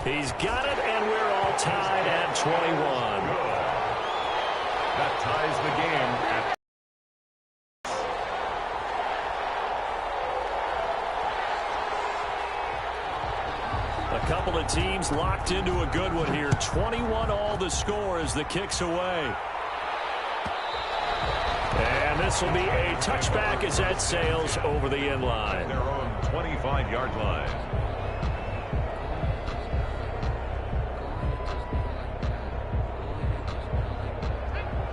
He's got it, and we're all tied at 21. That ties the game at a couple of teams locked into a good one here. 21 all the score as the kick's away. And this will be a touchback as that sails over the end line. their own 25-yard line.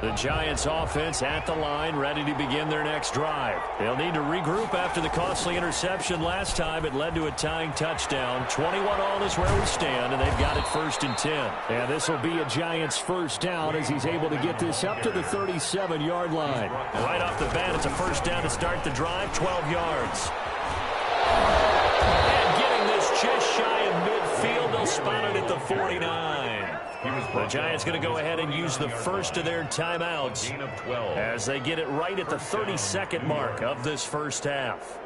The Giants offense at the line, ready to begin their next drive. They'll need to regroup after the costly interception last time. It led to a tying touchdown. 21 all is where we stand, and they've got it 1st and 10. And this will be a Giants first down as he's able to get this up to the 37-yard line. Right off the bat, it's a first down to start the drive, 12 yards. And getting this just shy of midfield, they'll spot it at the 49. The Giants going to go ahead and use the first of their timeouts as they get it right at the 32nd mark of this first half.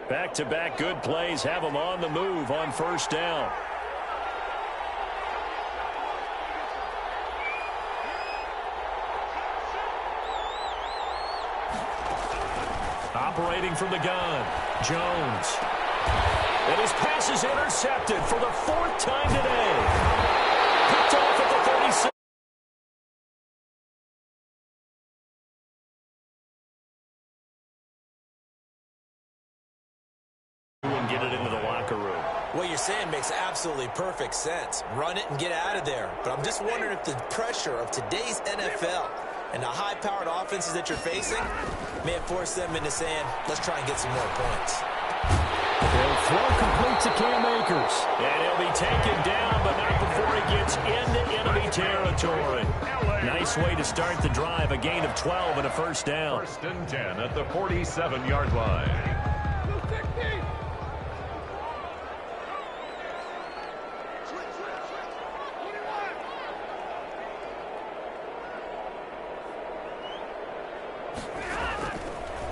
Back-to-back good plays have them on the move on first down. Operating from the gun, Jones. And his pass is intercepted for the 4th time today. Picked off at the 36. And get it into the locker room. What you're saying makes absolutely perfect sense. Run it and get out of there. But I'm just wondering if the pressure of today's NFL and the high-powered offenses that you're facing may have forced them into saying, let's try and get some more points. They'll throw complete to Cam Akers. And he'll be taken down, but not before he gets into enemy territory. Nice way to start the drive. A gain of 12 and a first down. 1st and 10 at the 47-yard line.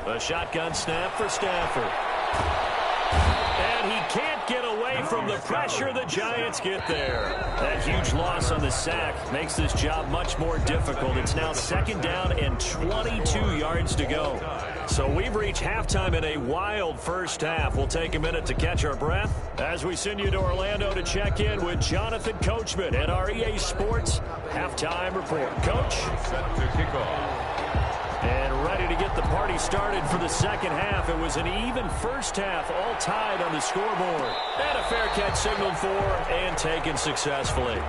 A shotgun snap for Stafford. And he can't get away from the pressure. The Giants get there. That huge loss on the sack makes this job much more difficult. It's now 2nd down and 22 yards to go. So we've reached halftime in a wild first half. We'll take a minute to catch our breath as we send you to Orlando to check in with Jonathan Coachman at our EA Sports Halftime Report. Coach? Set to kick off. And ready to get the party started for the second half. It was an even first half, all tied on the scoreboard. And a fair catch signaled for and taken successfully.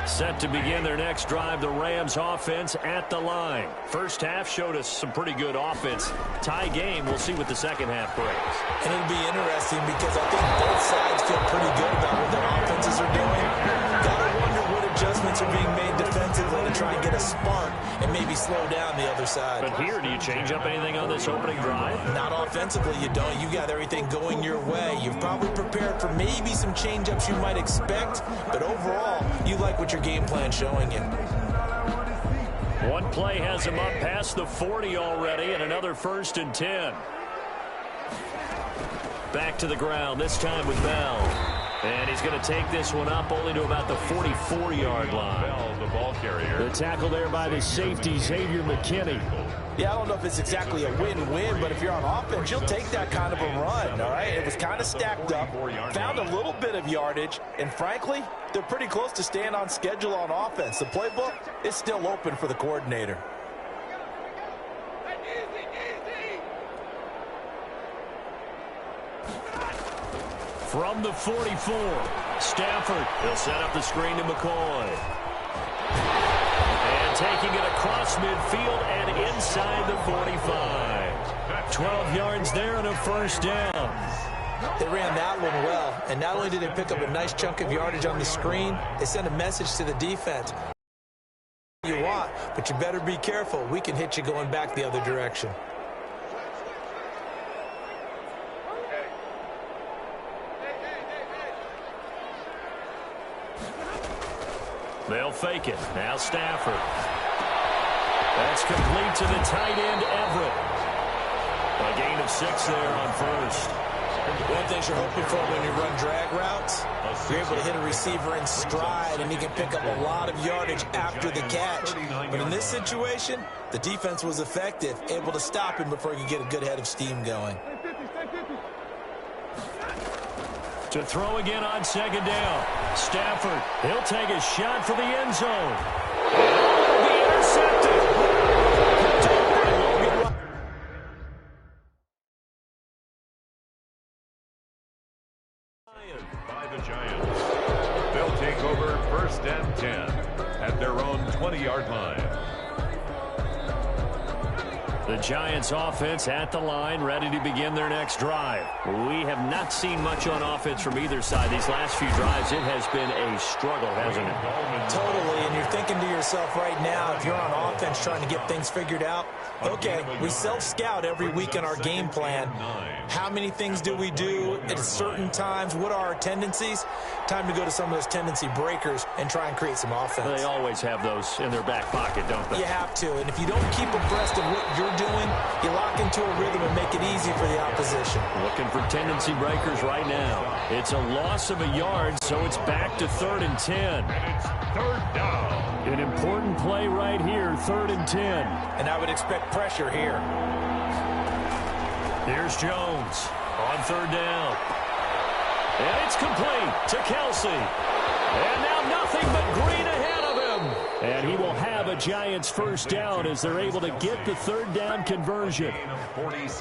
Set to begin their next drive, the Rams offense at the line. First half showed us some pretty good offense. Tie game, we'll see what the second half brings. And it'll be interesting because I think both sides feel pretty good about what their offenses are doing. Gotta wonder what adjustments are being made defensively to try and get a spark and maybe slow down the other side. But here, do you change up anything on this opening drive? Not offensively, you don't. You got everything going your way. You've probably prepared for maybe some change-ups you might expect, but overall, you like what your game plan showing you. One play has him up past the 40 already, and another 1st and 10. Back to the ground, this time with Bell. And he's going to take this one up only to about the 44-yard line. Bell, the ball carrier. The tackle there by the safety, Xavier McKinney. Yeah, I don't know if it's exactly a win-win, but if you're on offense, you'll take that kind of a run, all right? It was kind of stacked up, found a little bit of yardage, and frankly, they're pretty close to staying on schedule on offense. The playbook is still open for the coordinator. From the 44, Stafford. He'll set up the screen to McCoy. And taking it across midfield and inside the 45. 12 yards there and a first down. They ran that one well, and not only did they pick up a nice chunk of yardage on the screen, they sent a message to the defense. You want, but you better be careful. We can hit you going back the other direction. They'll fake it. Now Stafford. That's complete to the tight end, Everett. A gain of 6 there on first. One thing you're hoping for when you run drag routes, you're able to hit a receiver in stride, and he can pick up a lot of yardage after the catch. But in this situation, the defense was effective, able to stop him before he could get a good head of steam going. To throw again on second down. Stafford, he'll take a shot for the end zone. He'll be intercepted. By the Giants. They'll take over 1st and 10 at their own 20-yard line. The Giants offense at the line, ready to begin their next drive. We have not seen much on offense from either side. These last few drives, it has been a struggle, hasn't it? Totally, and you're thinking to yourself right now, if you're on offense trying to get things figured out, okay, we self-scout every week in our game plan. How many things do we do at certain times? What are our tendencies? Time to go to some of those tendency breakers and try and create some offense. They always have those in their back pocket, don't they? You have to, and if you don't keep abreast of what you're doing, you lock into a rhythm and make it easy for the opposition. Looking for tendency breakers right now. It's a loss of a yard, so it's back to 3rd and 10. And it's 3rd down. An important play right here, 3rd and 10. And I would expect pressure here. Here's Jones on 3rd down. And it's complete to Kelsey. And now nothing but green ahead of him. And he will have a Giants 1st down as they're able to get the 3rd down conversion.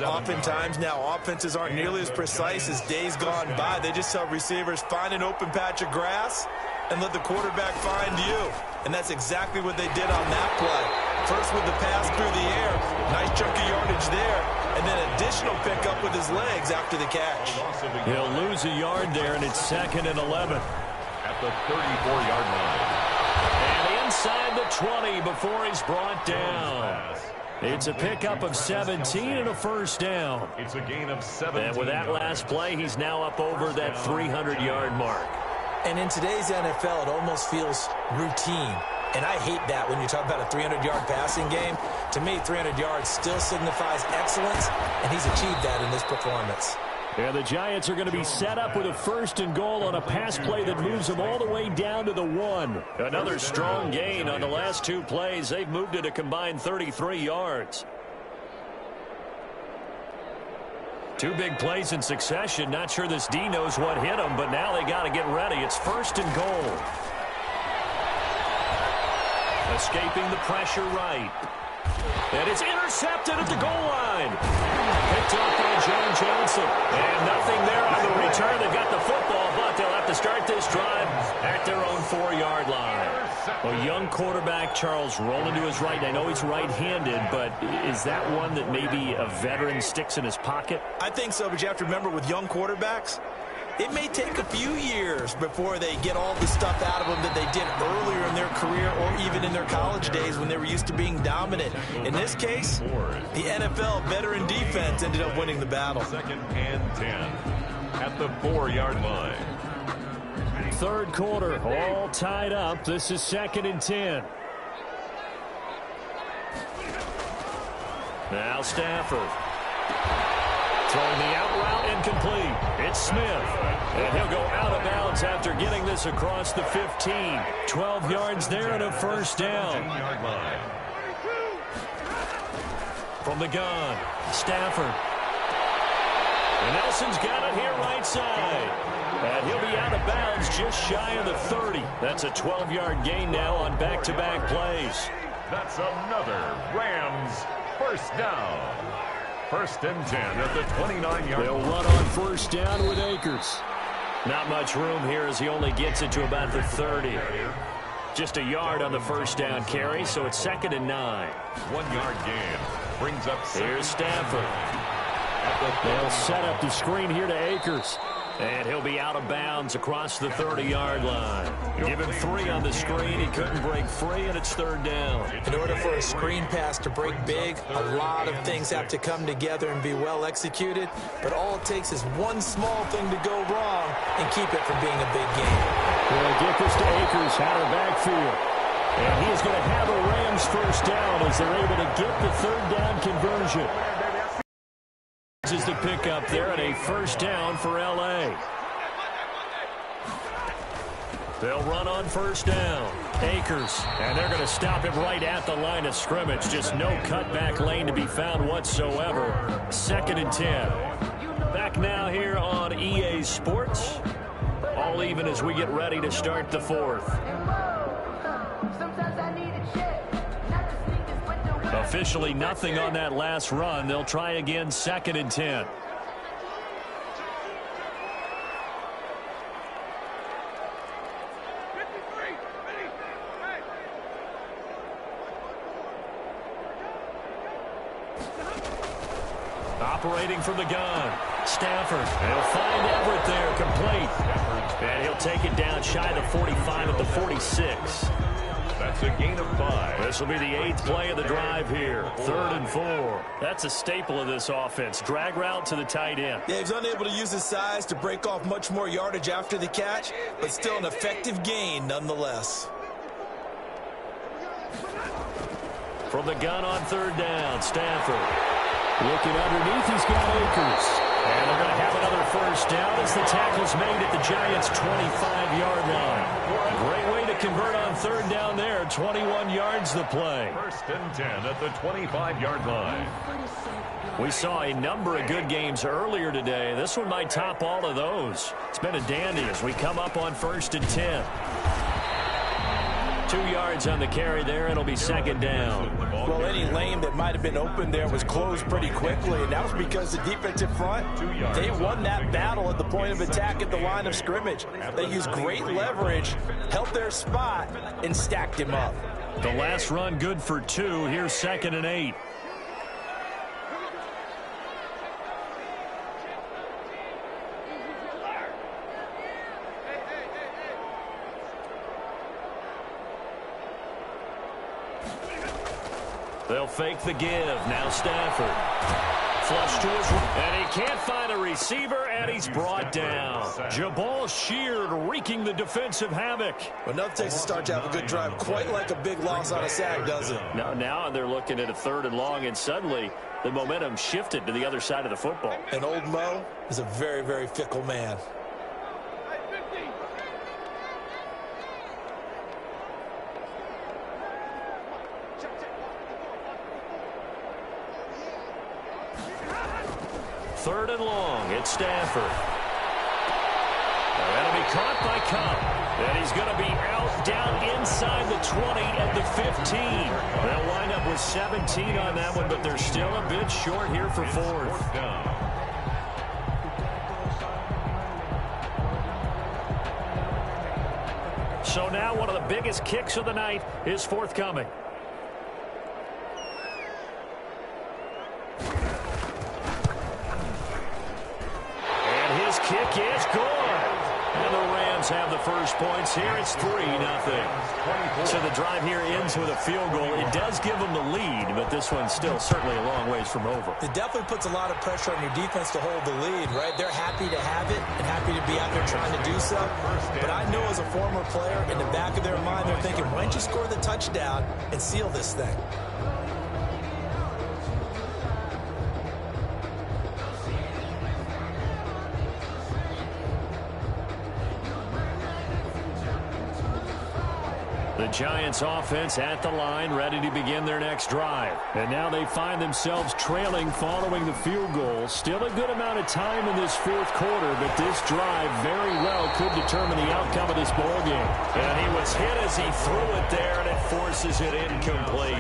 Oftentimes now offenses aren't nearly as precise as days gone by. They just tell receivers, find an open patch of grass and let the quarterback find you. And that's exactly what they did on that play. First with the pass through the air, nice chunk of yardage there, and then additional pickup with his legs after the catch. He'll lose a yard there, and it's 2nd and 11. At the 34-yard line. And inside the 20 before he's brought down. It's a pickup of 17 and a 1st down. It's a gain of 17. And with that last play, he's now up over that 300-yard mark. And in today's NFL, it almost feels routine. And I hate that when you talk about a 300-yard passing game. To me, 300 yards still signifies excellence, and he's achieved that in this performance. Yeah, the Giants are going to be set up with a 1st and goal on a pass play that moves them all the way down to the 1. Another strong gain on the last 2 plays. They've moved it a combined 33 yards. 2 big plays in succession. Not sure this D knows what hit them, but now they got to get ready. It's 1st and goal. Escaping the pressure right. And it's intercepted at the goal line. Picked up by John Johnson. And nothing there on the return. They've got the football, but they'll have to start this drive at their own 4-yard line. A young quarterback, Charles, rolling to his right. And I know he's right-handed, but is that one that maybe a veteran sticks in his pocket? I think so, but you have to remember with young quarterbacks, it may take a few years before they get all the stuff out of them that they did earlier in their career or even in their college days when they were used to being dominant. In this case, the NFL veteran defense ended up winning the battle. 2nd and 10 at the 4-yard line. 3rd quarter, all tied up. This is 2nd and 10. Now Stafford. Throwing the out route incomplete. It's Smith. And he'll go out of bounds after getting this across the 15. 12 yards there and a 1st down. From the gun, Stafford. And Nelson's got it here right side. And he'll be out of bounds just shy of the 30. That's a 12-yard gain now on back-to-back plays. That's another Rams 1st down. 1st and 10 at the 29-yard line. They'll run on 1st down with Akers. Not much room here as he only gets it to about the 30. Just a yard on the 1st down carry, so it's 2nd and 9. 1-yard gain. Brings up. Here's Stafford. They'll set up the screen here to Akers. And he'll be out of bounds across the 30-yard line. Give him 3 on the screen. He couldn't break free, and it's 3rd down. In order for a screen pass to break big, a lot of things have to come together and be well executed. But all it takes is one small thing to go wrong and keep it from being a big game. We'll get this to Akers out of the backfield. And he is going to have a Rams first down as they're able to get the 3rd down conversion. Is the pickup there and a first down for L.A. They'll run on first down. Akers, and they're going to stop him right at the line of scrimmage. Just no cutback lane to be found whatsoever. 2nd and 10. Back now here on EA Sports. All even as we get ready to start the 4th. Officially nothing on that last run. They'll try again 2nd and 10. Operating from the gun. Stafford. He'll find Everett there, complete. And he'll take it down shy of 45 at the 46. That's a gain of 5. This will be the 8th play of the drive here. 3rd and 4. That's a staple of this offense. Drag route to the tight end. Yeah, he's unable to use his size to break off much more yardage after the catch, but still an effective gain nonetheless. From the gun on 3rd down, Stafford. Looking underneath, he's got Akers. And they're going to have another first down as the tackle's made at the Giants' 25-yard line. Great way to convert on 3rd down there. 21 yards the play. 1st and 10 at the 25-yard line. We saw a number of good games earlier today. This one might top all of those. It's been a dandy as we come up on 1st and 10. 2 yards on the carry there. It'll be 2nd down. Well, any lane that might have been open there was closed pretty quickly, and that was because the defensive front, they won that battle at the point of attack at the line of scrimmage. They used great leverage, held their spot, and stacked him up. The last run good for 2. Here's 2nd and 8. They'll fake the give. Now Stafford. Flush to his right. And he can't find a receiver, and he's brought down. Jabal Sheard wreaking the defensive havoc. Well, nothing takes a start to have a good drive. Quite like a big loss on a sack, does it? Now they're looking at a 3rd and long, and suddenly the momentum shifted to the other side of the football. And old Mo is a very, very fickle man. Third and long. It's Stafford. That'll be caught by Cobb. And he's going to be out down inside the 20 at the 15. They'll wind up with 17 on that one, but they're still a bit short here for 4th. So now one of the biggest kicks of the night is forthcoming. Kick is good. And the Rams have the first points here. It's 3-0. So the drive here ends with a field goal. It does give them the lead, but this one's still certainly a long ways from over. It definitely puts a lot of pressure on your defense to hold the lead, right? They're happy to have it and happy to be out there trying to do so. But I know as a former player, in the back of their mind, they're thinking, why don't you score the touchdown and seal this thing? The Giants offense at the line, ready to begin their next drive. And now they find themselves trailing following the field goal. Still a good amount of time in this 4th quarter, but this drive very well could determine the outcome of this ball game. And he was hit as he threw it there, and it forces it incomplete.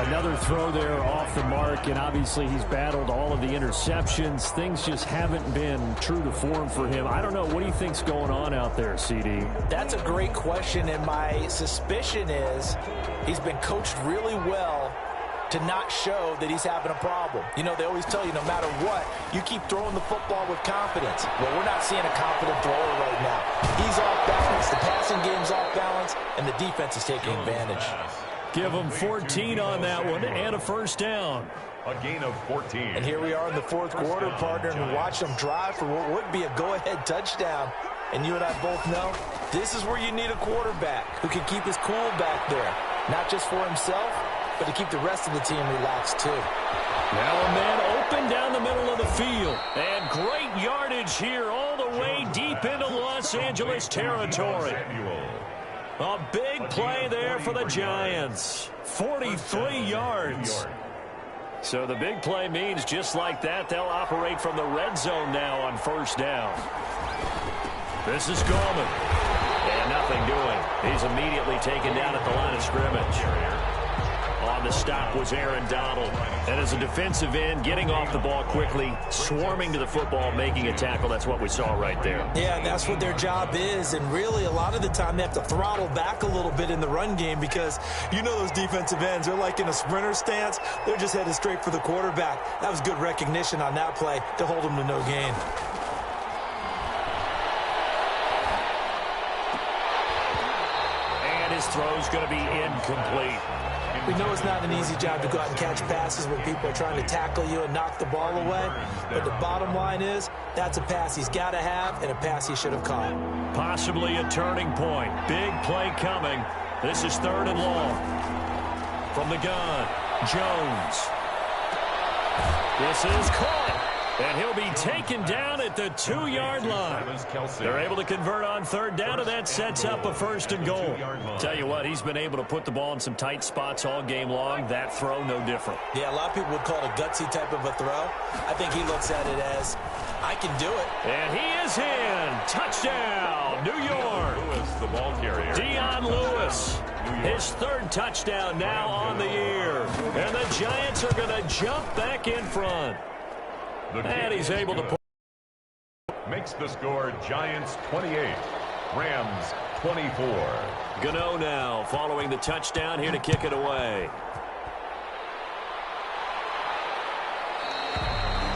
Another throw there off the mark, and obviously he's battled all of the interceptions. Things just haven't been true to form for him. I don't know. What do you think's going on out there, CD? That's a great question, and my suspicion is he's been coached really well to not show that he's having a problem. You know, they always tell you no matter what, you keep throwing the football with confidence. Well, we're not seeing a confident thrower right now. He's off balance, the passing game's off balance, and the defense is taking advantage. Give him 14 on that one and a first down. A gain of 14. And here we are in the fourth quarter, partner, and watch them drive for what would be a go-ahead touchdown. And you and I both know this is where you need a quarterback who can keep his cool back there, not just for himself, but to keep the rest of the team relaxed too. Now a man open down the middle of the field. And great yardage here all the way deep into Los Angeles territory. A big play there for the Giants. 43 yards. So the big play means just like that, they'll operate from the red zone now on first down. This is Gorman. And nothing doing. He's immediately taken down at the line of scrimmage. On the stop was Aaron Donald. And as a defensive end, getting off the ball quickly, swarming to the football, making a tackle. That's what we saw right there. Yeah, that's what their job is. And really, a lot of the time, they have to throttle back a little bit in the run game because you know those defensive ends, they're like in a sprinter stance. They're just headed straight for the quarterback. That was good recognition on that play to hold them to no gain. And his throw's going to be incomplete. We know it's not an easy job to go out and catch passes when people are trying to tackle you and knock the ball away. But the bottom line is, that's a pass he's got to have and a pass he should have caught. Possibly a turning point. Big play coming. This is 3rd and long. From the gun, Jones. This is caught. And he'll be taken down at the 2-yard line. They're able to convert on 3rd down, and that sets up a 1st and goal. Tell you what, he's been able to put the ball in some tight spots all game long. That throw, no different. Yeah, a lot of people would call it a gutsy type of a throw. I think he looks at it as, I can do it. And he is in. Touchdown, New York. Lewis, the ball carrier. Dion Lewis. His 3rd touchdown now on the year. And the Giants are going to jump back in front. And he's able to makes the score Giants 28, Rams 24. Gano now following the touchdown here to kick it away.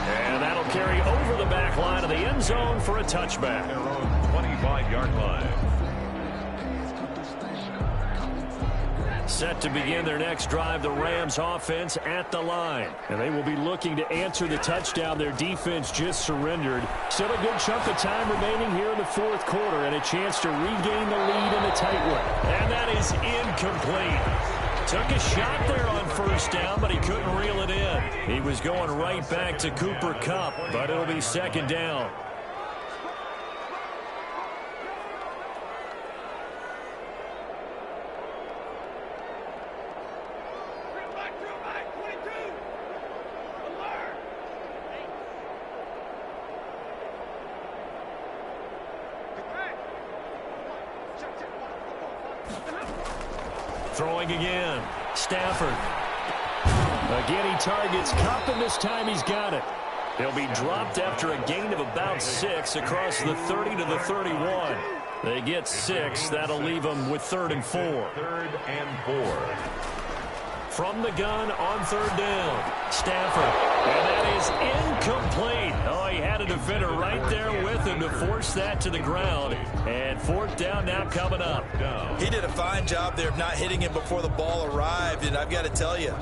And that'll carry over the back line of the end zone for a touchback. Their own 25-yard line. Set to begin their next drive, the Rams offense at the line. And they will be looking to answer the touchdown their defense just surrendered. Still a good chunk of time remaining here in the 4th quarter and a chance to regain the lead in a tight one. And that is incomplete. Took a shot there on 1st down, but he couldn't reel it in. He was going right back to Cooper Kupp, but it'll be 2nd down. Throwing again. Stafford. Again, he targets Kupp, and this time he's got it. He'll be dropped after a gain of about 6 across the 30 to the 31. They get 6. That'll leave them with 3rd and 4. 3rd and 4. From the gun on 3rd down. Stafford. And that is incomplete. Oh, he had a defender right there with him to force that to the ground. And 4th down now coming up. He did a fine job there of not hitting him before the ball arrived. And I've got to tell you,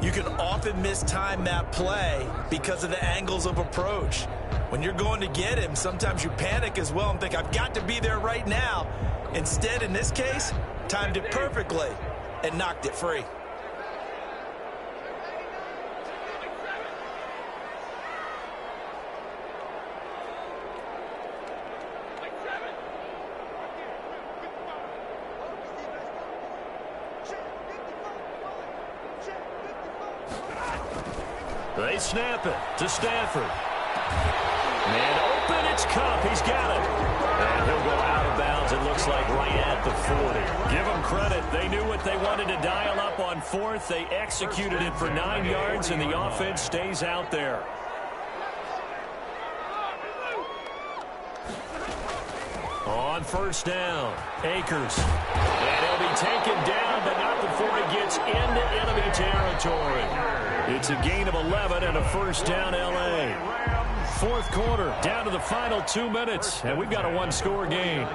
you can often mistime that play because of the angles of approach. When you're going to get him, sometimes you panic as well and think, I've got to be there right now. Instead, in this case, timed it perfectly and knocked it free. They snap it to Stafford. And open, it's Kupp. He's got it. And he'll go out of bounds, it looks like, right at the 40. Give them credit. They knew what they wanted to dial up on 4th. They executed it for 9 yards, and the offense stays out there. On 1st down, Akers. And he'll be taken down, but not before he gets into enemy territory. territory. It's a gain of 11 and a first down, L.A. Fourth quarter, down to the final 2 minutes, and we've got a one-score game.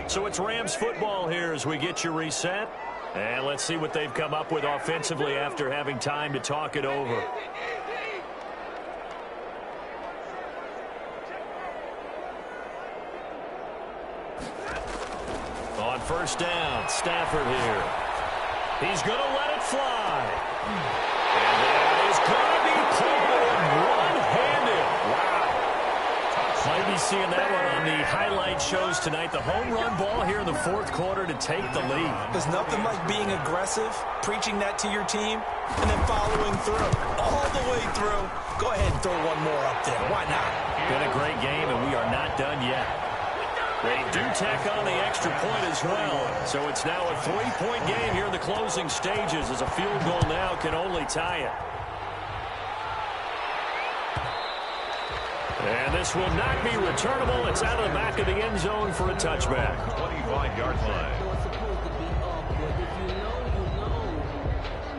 So it's Rams football here as we get you reset. And let's see what they've come up with offensively after having time to talk it over. On first down, Stafford here. He's going to let it fly. And that is going to be pulled one-handed. Wow. Might be seeing that one on the highlight shows tonight. The home run ball here in the fourth quarter to take the lead. There's nothing like being aggressive, preaching that to your team, and then following through. All the way through. Go ahead and throw one more up there. Why not? Been a great game, and we are not done yet. They do tack on the extra point as well. So it's now a 3-point game here in the closing stages as a field goal now can only tie it. And this will not be returnable. It's out of the back of the end zone for a touchback. 25-yard line.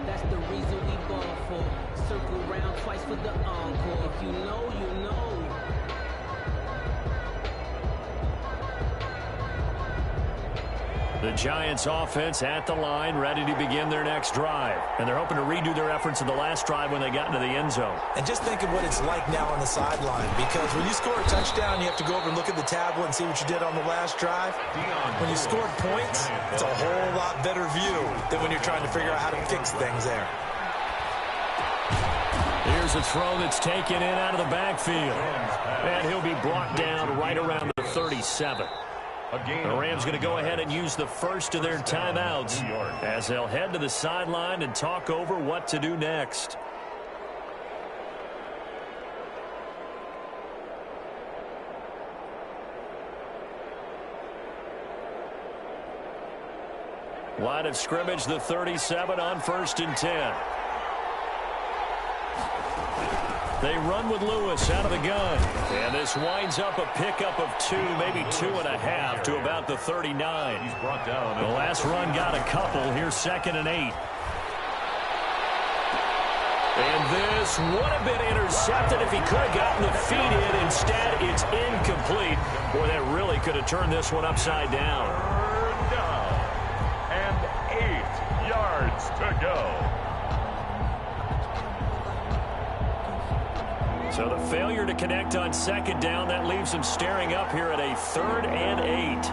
That's the reason we ball for. Circle round twice for the encore. If you know, you know. The Giants offense at the line, ready to begin their next drive. And they're hoping to redo their efforts in the last drive when they got into the end zone. And just think of what it's like now on the sideline, because when you score a touchdown, you have to go over and look at the tablet and see what you did on the last drive. When you scored points, it's a whole lot better view than when you're trying to figure out how to fix things there. Here's a throw that's taken in out of the backfield. And he'll be brought down right around the 37. The Rams going to go ahead and use the first of their timeouts as they'll head to the sideline and talk over what to do next. Line of scrimmage, the 37 on 1st and 10. They run with Lewis out of the gun. And this winds up a pickup of 2, maybe 2.5 to about the 39. He's brought down. The last run got a couple. Here's 2nd and 8. And this would have been intercepted if he could have gotten the feet in. Instead, it's incomplete. Boy, that really could have turned this one upside down. Third down. And 8 yards to go. So the failure to connect on 2nd down, that leaves him staring up here at a 3rd and 8.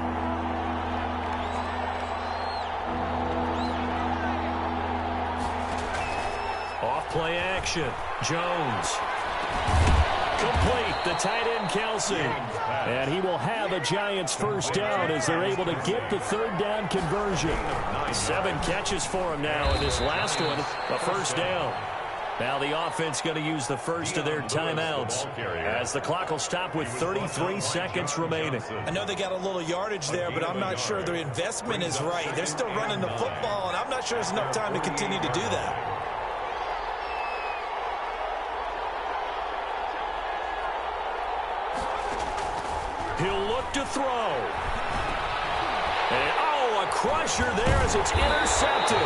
Off play action. Jones. Complete. The tight end, Kelsey. And he will have a Giants first down as they're able to get the 3rd down conversion. 7 catches for him now in this last one, a first down. Now the offense going to use the first of their timeouts as the clock will stop with 33 seconds remaining. I know they got a little yardage there, but I'm not sure their investment is right. They're still running the football, and I'm not sure there's enough time to continue to do that. He'll look to throw. And, a crusher there as it's intercepted.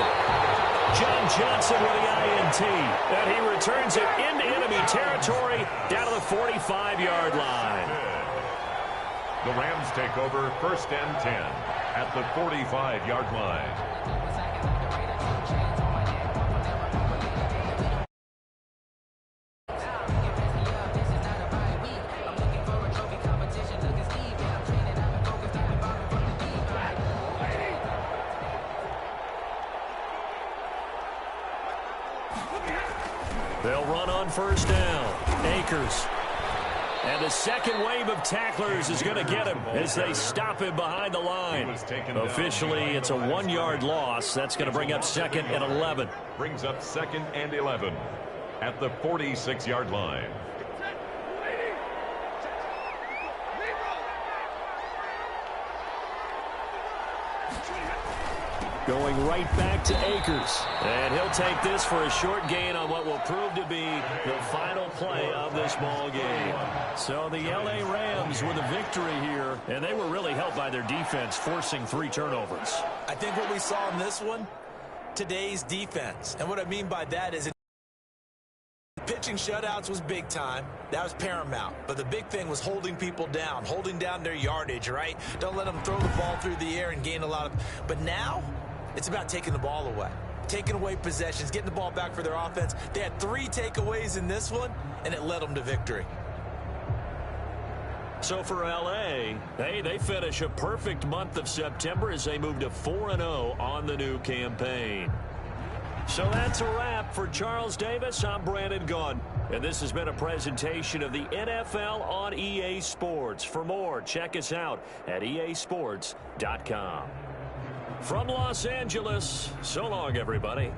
John Johnson with the INT. And he returns it into enemy territory down to the 45-yard line. The Rams take over 1st and 10 at the 45-yard line. They'll run on first down. Akers. And the second wave of tacklers is going to get him as they stop him behind the line. Officially, it's a 1-yard loss. That's going to bring up 2nd and 11. Brings up 2nd and 11 at the 46-yard line. Going right back to Akers. And he'll take this for a short gain on what will prove to be the final play of this ball game. So the L.A. Rams with a victory here, and they were really helped by their defense, forcing 3 turnovers. I think what we saw in this one, today's defense. And what I mean by that is pitching shutouts was big time. That was paramount. But the big thing was holding people down, holding down their yardage, right? Don't let them throw the ball through the air and gain a lot of... But now, it's about taking the ball away. Taking away possessions, getting the ball back for their offense. They had 3 takeaways in this one, and it led them to victory. So for L.A., hey, they finish a perfect month of September as they move to 4-0 on the new campaign. So that's a wrap for Charles Davis. I'm Brandon Gunn, and this has been a presentation of the NFL on EA Sports. For more, check us out at easports.com. From Los Angeles, so long, everybody.